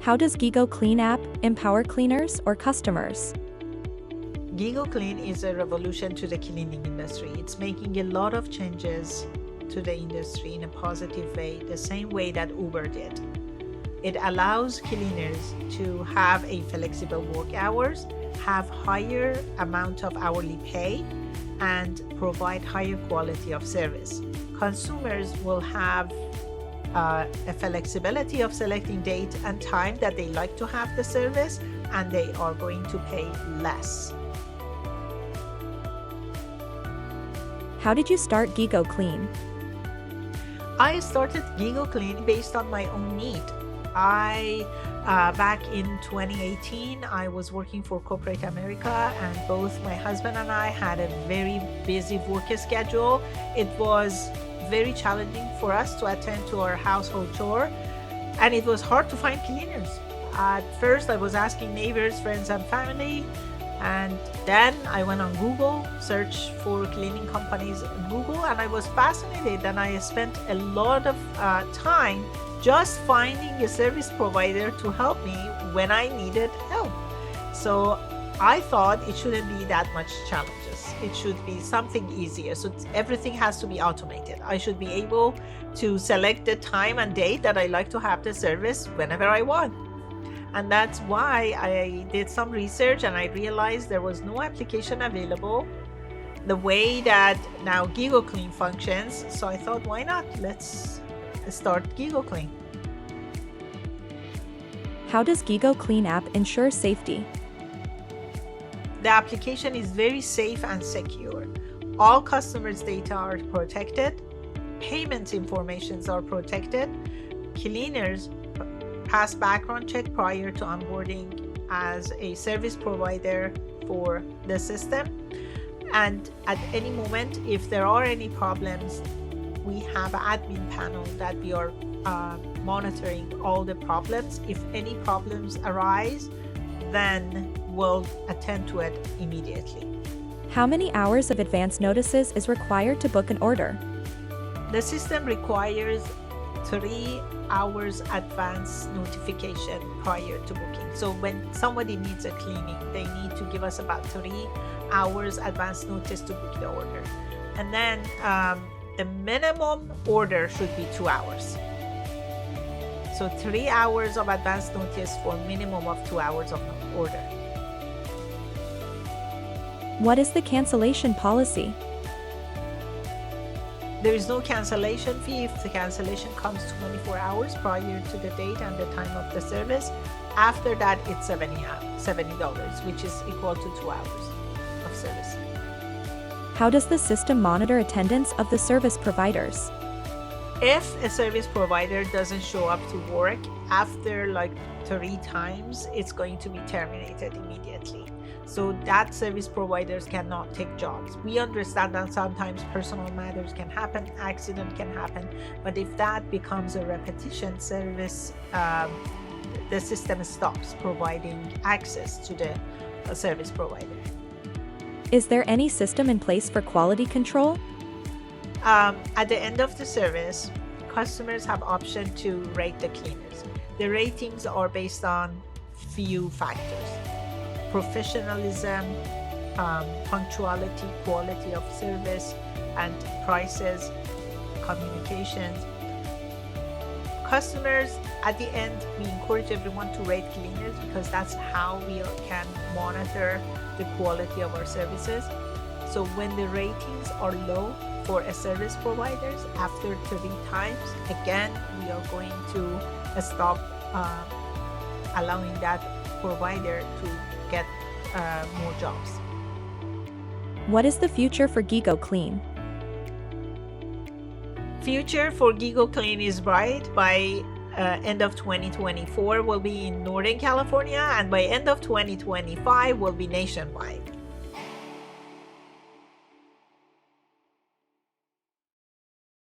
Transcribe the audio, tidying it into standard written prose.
How does GIGO Clean app empower cleaners or customers? GIGO Clean is a revolution to the cleaning industry. It's making a lot of changes to the industry in a positive way, the same way that Uber did. It allows cleaners to have a flexible work hours, have higher amount of hourly pay, and provide higher quality of service. Consumers will have a flexibility of selecting date and time that they like to have the service, and they are going to pay less. How did you start GIGO Clean? I started GIGO Clean based on my own need. Back in 2018, I was working for corporate America, and both my husband and I had a very busy work schedule. It was very challenging for us to attend to our household chore, and it was hard to find cleaners. At first, I was asking neighbors, friends, and family, and then I went on Google, searched for cleaning companies on Google, and I was fascinated, and I spent a lot of time just finding a service provider to help me when I needed help. So I thought it shouldn't be that much challenges. It should be something easier. So everything has to be automated. I should be able to select the time and date that I like to have the service whenever I want. And that's why I did some research, and I realized there was no application available the way that now GIGO Clean functions. So I thought, why not? Let's start GIGO Clean. How does GIGO Clean app ensure safety? The application is very safe and secure. All customers' data are protected. Payment informations are protected. Cleaners pass background check prior to onboarding as a service provider for the system. And at any moment, if there are any problems, we have an admin panel that we are monitoring all the problems. If any problems arise, then we'll attend to it immediately. How many hours of advance notices is required to book an order? The system requires 3 hours advance notification prior to booking. So when somebody needs a cleaning, they need to give us about 3 hours advance notice to book the order. And then the minimum order should be 2 hours. So 3 hours of advance notice for minimum of 2 hours of order. What is the cancellation policy? There is no cancellation fee if the cancellation comes 24 hours prior to the date and the time of the service. After that, it's $70, which is equal to 2 hours of service. How does the system monitor attendance of the service providers? If a service provider doesn't show up to work after like 3 times, it's going to be terminated immediately. So that service providers cannot take jobs. We understand that sometimes personal matters can happen, accident can happen, but if that becomes a repetition service, the system stops providing access to the service provider. Is there any system in place for quality control? At the end of the service, customers have option to rate the cleaners. The ratings are based on few factors: professionalism, punctuality, quality of service, and prices, communications. Customers, at the end, we encourage everyone to rate cleaners because that's how we can monitor the quality of our services. So when the ratings are low for a service providers after 3 times, again, we are going to stop allowing that provider to get more jobs. What is the future for GIGO Clean? Future for GIGO Clean is bright. By end of 2024, we'll be in Northern California, and by end of 2025, we'll be nationwide.